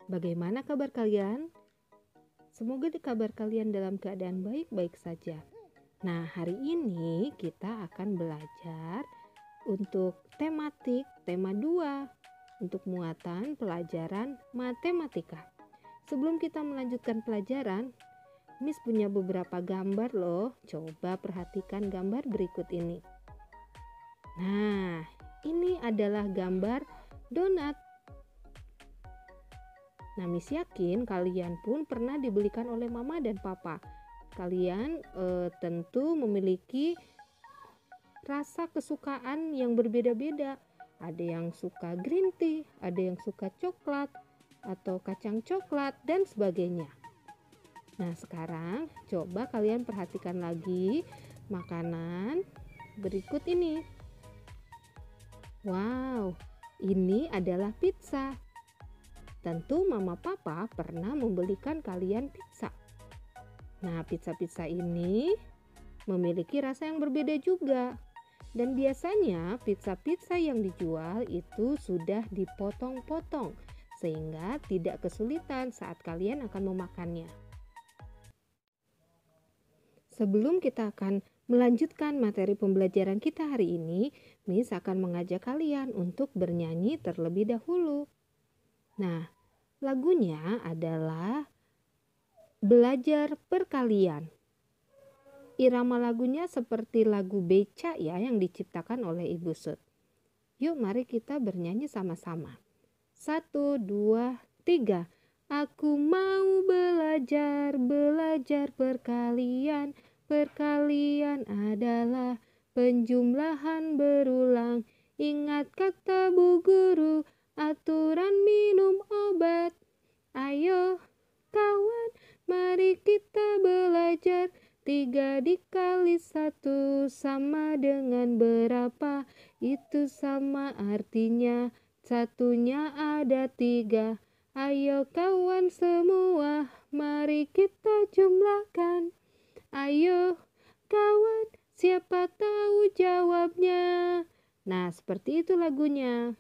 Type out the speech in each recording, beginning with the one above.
Bagaimana kabar kalian? Semoga kabar kalian dalam keadaan baik-baik saja. Nah, hari ini kita akan belajar untuk tematik tema 2 untuk muatan pelajaran matematika. Sebelum kita melanjutkan pelajaran, Miss punya beberapa gambar loh. Coba perhatikan gambar berikut ini. Nah, ini adalah gambar donat. Nah, Miss yakin kalian pun pernah dibelikan oleh mama dan papa. Kalian tentu memiliki rasa kesukaan yang berbeda-beda. Ada yang suka green tea, ada yang suka coklat atau kacang coklat dan sebagainya. Nah, sekarang coba kalian perhatikan lagi makanan berikut ini. Wow, ini adalah pizza. Tentu mama papa pernah membelikan kalian pizza. Nah, pizza-pizza ini memiliki rasa yang berbeda juga. Dan biasanya pizza-pizza yang dijual itu sudah dipotong-potong sehingga tidak kesulitan saat kalian akan memakannya. Sebelum kita akan melanjutkan materi pembelajaran kita hari ini, Miss akan mengajak kalian untuk bernyanyi terlebih dahulu. Nah, lagunya adalah Belajar Perkalian. Irama lagunya seperti lagu beca ya yang diciptakan oleh Ibu Sud. Yuk mari kita bernyanyi sama-sama. 1, 2, 3. Aku mau belajar perkalian. Perkalian adalah penjumlahan berulang. Ingat kata Bu Guru, aturan minum obat. Ayo kawan, mari kita belajar. 3 dikali 1 sama dengan berapa? Itu sama artinya satunya ada 3. Ayo kawan semua, mari kita jumlahkan. Ayo kawan, siapa tahu jawabnya. Nah, seperti itu lagunya.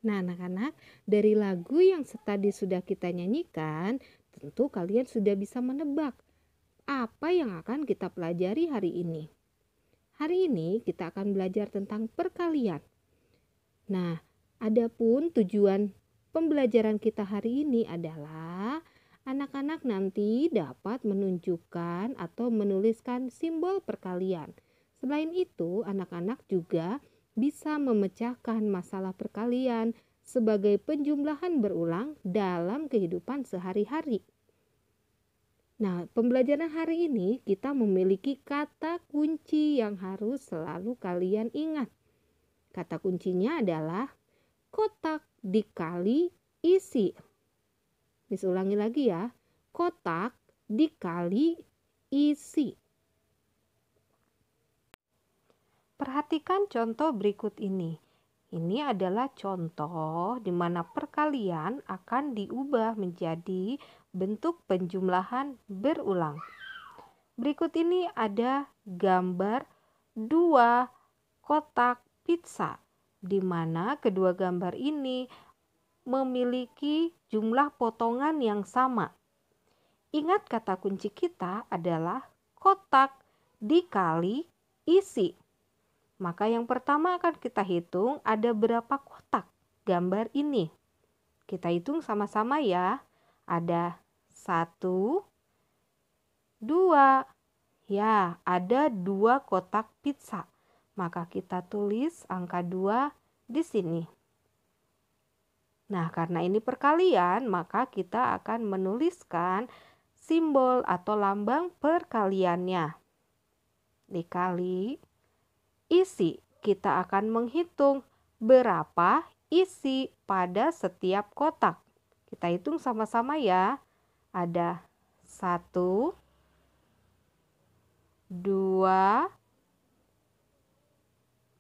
Nah, anak-anak, dari lagu yang tadi sudah kita nyanyikan, tentu kalian sudah bisa menebak apa yang akan kita pelajari hari ini. Hari ini kita akan belajar tentang perkalian. Nah, adapun tujuan pembelajaran kita hari ini adalah anak-anak nanti dapat menunjukkan atau menuliskan simbol perkalian. Selain itu, anak-anak juga bisa memecahkan masalah perkalian sebagai penjumlahan berulang dalam kehidupan sehari-hari. Nah, pembelajaran hari ini kita memiliki kata kunci yang harus selalu kalian ingat. Kata kuncinya adalah kotak dikali isi. Miss ulangi lagi ya. Kotak dikali isi. Perhatikan contoh berikut ini. Ini adalah contoh di mana perkalian akan diubah menjadi bentuk penjumlahan berulang. Berikut ini ada gambar 2 kotak pizza, di mana kedua gambar ini memiliki jumlah potongan yang sama. Ingat kata kunci kita adalah kotak dikali isi. Maka yang pertama akan kita hitung ada berapa kotak gambar ini. Kita hitung sama-sama ya. Ada 1, 2. Ya, ada 2 kotak pizza. Maka kita tulis angka 2 di sini. Nah, karena ini perkalian, maka kita akan menuliskan simbol atau lambang perkaliannya. Dikali isi, kita akan menghitung berapa isi pada setiap kotak. Kita hitung sama-sama ya. Ada 1, 2,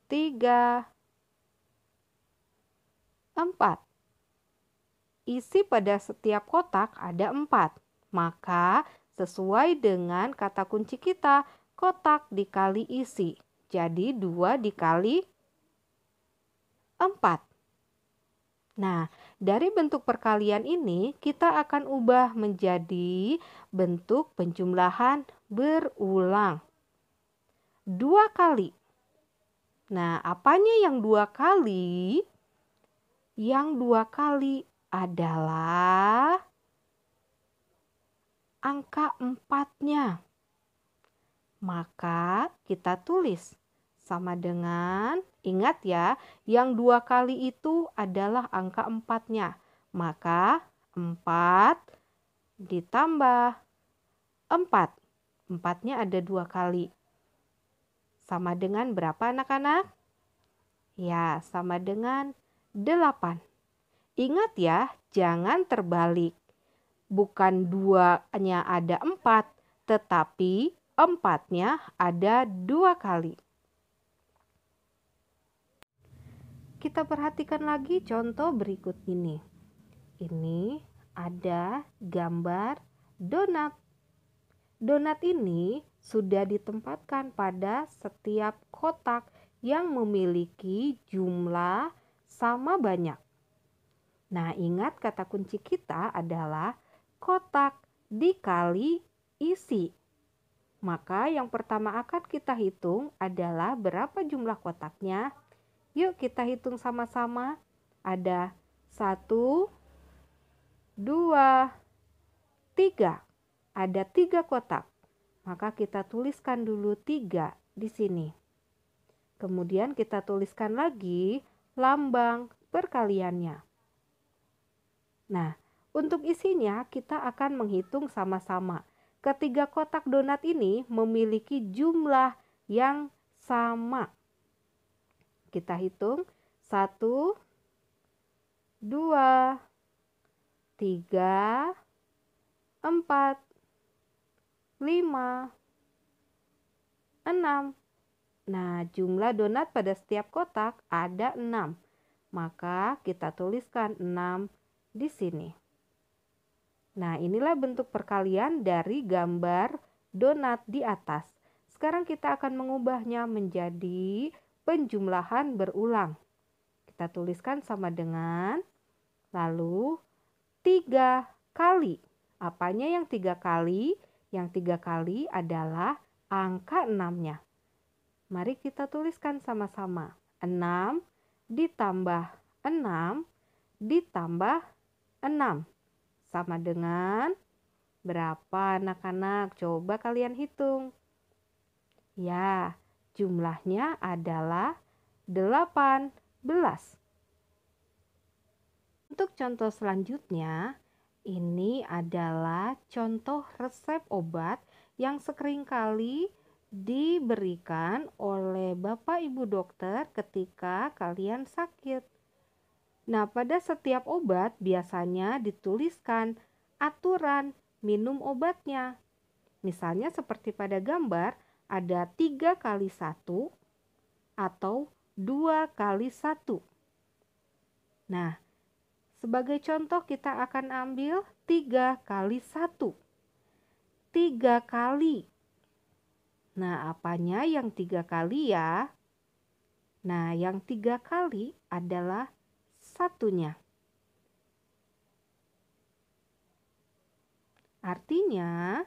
3, 4. Isi pada setiap kotak ada 4. Maka sesuai dengan kata kunci kita, kotak dikali isi. Jadi 2 dikali 4. Nah, dari bentuk perkalian ini kita akan ubah menjadi bentuk penjumlahan berulang. 2 kali. Nah, apanya yang 2 kali? Yang 2 kali adalah angka 4-nya. Maka kita tulis sama dengan, ingat ya, yang 2 kali itu adalah angka 4-nya. Maka 4 ditambah 4. 4-nya ada 2 kali. Sama dengan berapa anak-anak? Ya, sama dengan 8. Ingat ya, jangan terbalik. Bukan 2-nya ada 4, tetapi 4-nya ada 2 kali. Kita perhatikan lagi contoh berikut ini. Ini ada gambar donat. Donat ini sudah ditempatkan pada setiap kotak yang memiliki jumlah sama banyak. Nah, ingat kata kunci kita adalah kotak dikali isi. Maka yang pertama akan kita hitung adalah berapa jumlah kotaknya. Yuk kita hitung sama-sama. Ada 1, 2, 3. Ada 3 kotak. Maka kita tuliskan dulu 3 di sini. Kemudian kita tuliskan lagi lambang perkaliannya. Nah, untuk isinya kita akan menghitung sama-sama. Ketiga kotak donat ini memiliki jumlah yang sama. Kita hitung 1, 2, 3, 4, 5, 6. Nah, jumlah donat pada setiap kotak ada 6. Maka kita tuliskan 6 di sini. Nah, inilah bentuk perkalian dari gambar donat di atas. Sekarang kita akan mengubahnya menjadi penjumlahan berulang. Kita tuliskan sama dengan, lalu 3 kali. Apanya yang 3 kali? Yang 3 kali adalah angka 6-nya. Mari kita tuliskan sama-sama. 6 ditambah 6 ditambah 6. Sama dengan berapa anak-anak? Coba kalian hitung. Ya, jumlahnya adalah 18. Untuk contoh selanjutnya, ini adalah contoh resep obat yang seringkali diberikan oleh Bapak Ibu dokter ketika kalian sakit. Nah, pada setiap obat biasanya dituliskan aturan minum obatnya. Misalnya seperti pada gambar ada 3 kali 1 atau 2 kali 1. Nah, sebagai contoh kita akan ambil 3 kali 1. 3 kali. Nah, apanya yang 3 kali ya? Nah, yang 3 kali adalah satunya. Artinya,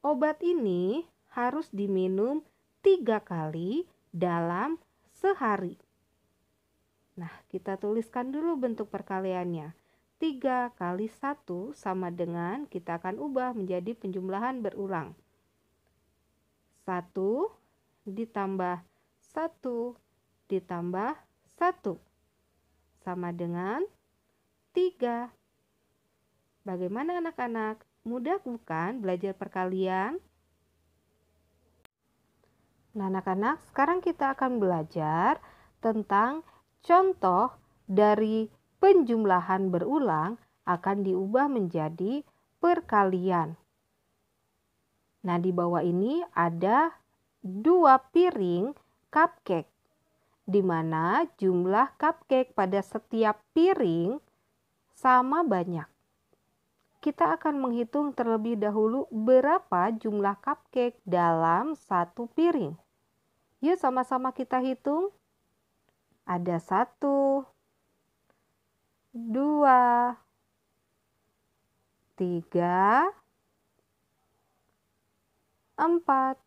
obat ini harus diminum 3 kali dalam sehari. Nah, kita tuliskan dulu bentuk perkaliannya. 3 kali 1 sama dengan, kita akan ubah menjadi penjumlahan berulang. 1 ditambah 1 ditambah 1 sama dengan 3. Bagaimana anak-anak? Mudah bukan belajar perkalian? Nah, anak-anak, sekarang kita akan belajar tentang contoh dari penjumlahan berulang akan diubah menjadi perkalian. Nah, di bawah ini ada 2 piring cupcake, di mana jumlah cupcake pada setiap piring sama banyak. Kita akan menghitung terlebih dahulu berapa jumlah cupcake dalam satu piring. Yuk sama-sama kita hitung. Ada 1, 2, 3, 4,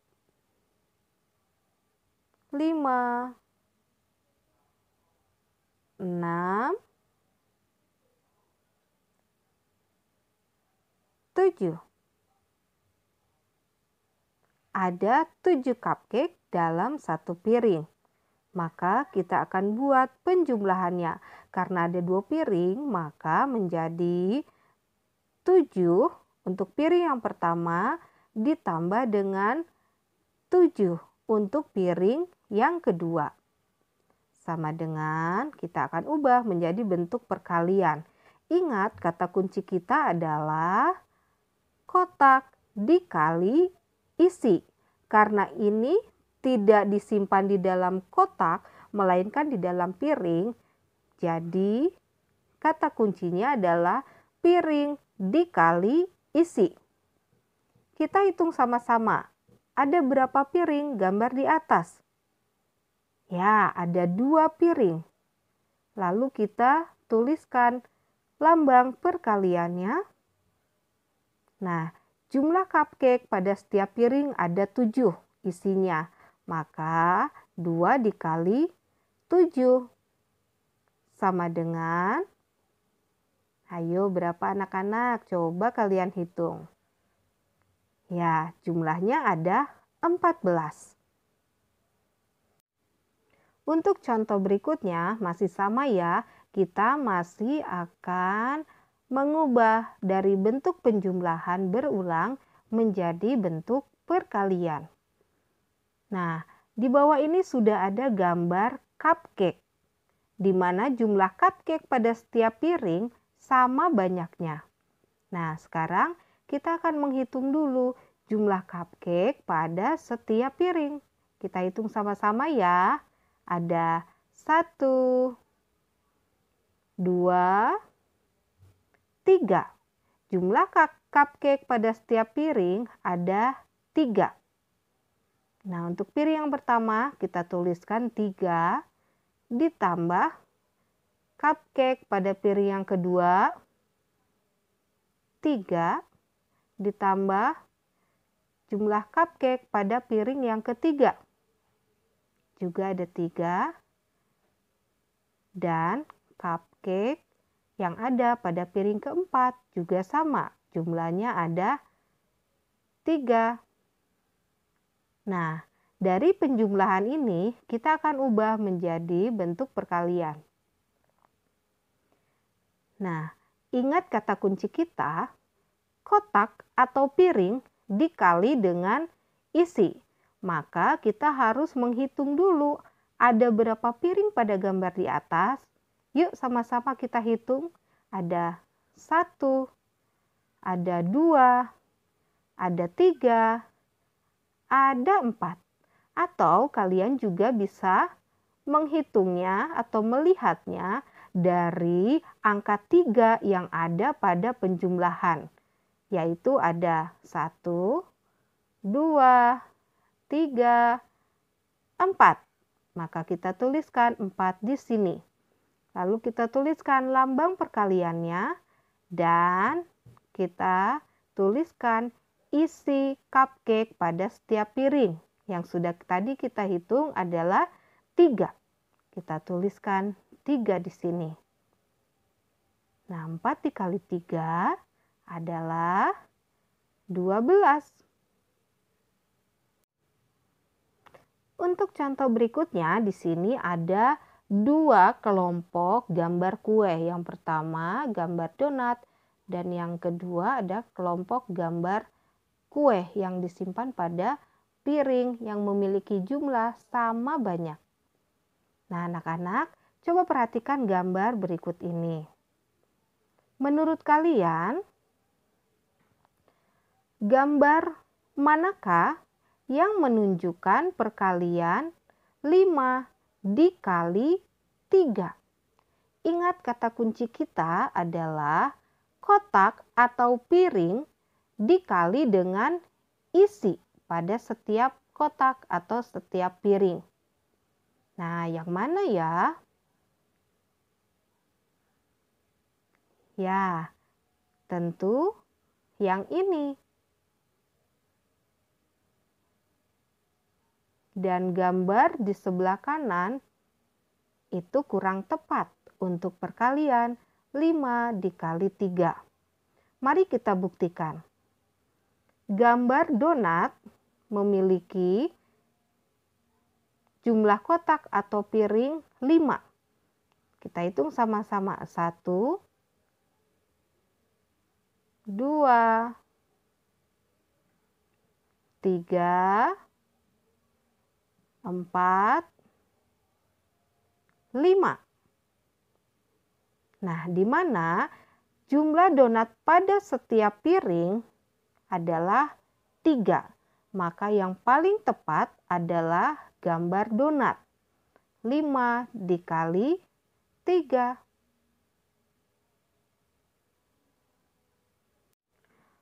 5, 6, 7. Ada 7 cupcake dalam satu piring. Maka kita akan buat penjumlahannya. Karena ada 2 piring, maka menjadi 7 untuk piring yang pertama ditambah dengan 7 untuk piring yang kedua. Sama dengan kita akan ubah menjadi bentuk perkalian. Ingat, kata kunci kita adalah kotak dikali isi. Karena ini tidak disimpan di dalam kotak, melainkan di dalam piring. Jadi, kata kuncinya adalah piring dikali isi. Kita hitung sama-sama. Ada berapa piring gambar di atas? Ya, ada 2 piring. Lalu kita tuliskan lambang perkaliannya. Nah, jumlah cupcake pada setiap piring ada 7 isinya. Maka 2 dikali 7 sama dengan, ayo berapa anak-anak? Coba kalian hitung. Ya, jumlahnya ada 14. Untuk contoh berikutnya masih sama ya. Kita masih akan mengubah dari bentuk penjumlahan berulang menjadi bentuk perkalian. Nah, di bawah ini sudah ada gambar cupcake, di mana jumlah cupcake pada setiap piring sama banyaknya. Nah, sekarang kita akan menghitung dulu jumlah cupcake pada setiap piring. Kita hitung sama-sama ya. Ada 1, 2, 3. Jumlah cupcake pada setiap piring ada 3. Nah, untuk piring yang pertama kita tuliskan 3 ditambah cupcake pada piring yang kedua 3 ditambah jumlah cupcake pada piring yang ketiga juga ada 3 dan cupcake yang ada pada piring keempat juga sama, jumlahnya ada 3. Nah, dari penjumlahan ini kita akan ubah menjadi bentuk perkalian. Nah, ingat kata kunci kita, kotak atau piring dikali dengan isi. Maka kita harus menghitung dulu ada berapa piring pada gambar di atas. Yuk sama-sama kita hitung. Ada 1, ada 2, ada 3, ada 4. Atau kalian juga bisa menghitungnya atau melihatnya dari angka 3 yang ada pada penjumlahan. Yaitu ada 1, 2, 3, 4. Maka kita tuliskan 4 di sini. Lalu kita tuliskan lambang perkaliannya dan kita tuliskan isi cupcake pada setiap piring. Yang sudah tadi kita hitung adalah 3. Kita tuliskan 3 di sini. Nah, 4 dikali 3 adalah 12. Untuk contoh berikutnya di sini ada 2 kelompok gambar kue. Yang pertama gambar donat dan yang kedua ada kelompok gambar kue yang disimpan pada piring yang memiliki jumlah sama banyak. Nah, anak-anak, coba perhatikan gambar berikut ini. Menurut kalian, gambar manakah yang menunjukkan perkalian 5 dikali 3? Ingat kata kunci kita adalah kotak atau piring dikali dengan isi pada setiap kotak atau setiap piring. Nah, yang mana ya? Ya, tentu yang ini. Dan gambar di sebelah kanan itu kurang tepat untuk perkalian 5 dikali 3. Mari kita buktikan. Gambar donat memiliki jumlah kotak atau piring 5. Kita hitung sama-sama. 1, 2, 3, 4, 5. Nah, di mana jumlah donat pada setiap piring adalah 3. Maka yang paling tepat adalah gambar donat. 5 dikali 3.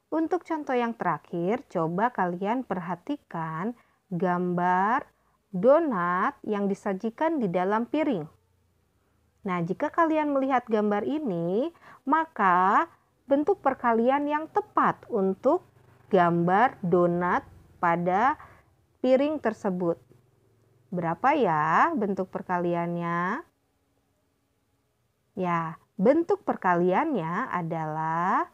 Untuk contoh yang terakhir, coba kalian perhatikan gambar donat yang disajikan di dalam piring. Nah, jika kalian melihat gambar ini, maka bentuk perkalian yang tepat untuk gambar donat pada piring tersebut. Berapa ya bentuk perkaliannya? Ya, bentuk perkaliannya adalah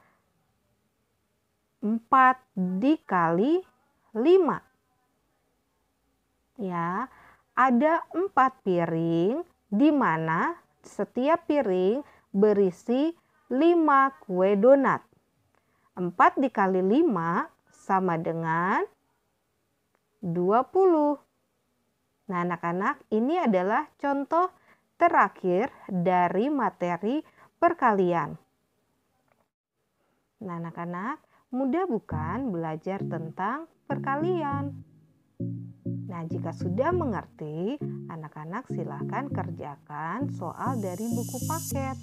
4 dikali 5. Ya, ada 4 piring di mana setiap piring berisi 5 kue donat. 4 dikali 5 sama dengan 20. Nah, anak-anak, ini adalah contoh terakhir dari materi perkalian. Nah, anak-anak, mudah bukan belajar tentang perkalian? Nah, jika sudah mengerti, anak-anak silakan kerjakan soal dari buku paket.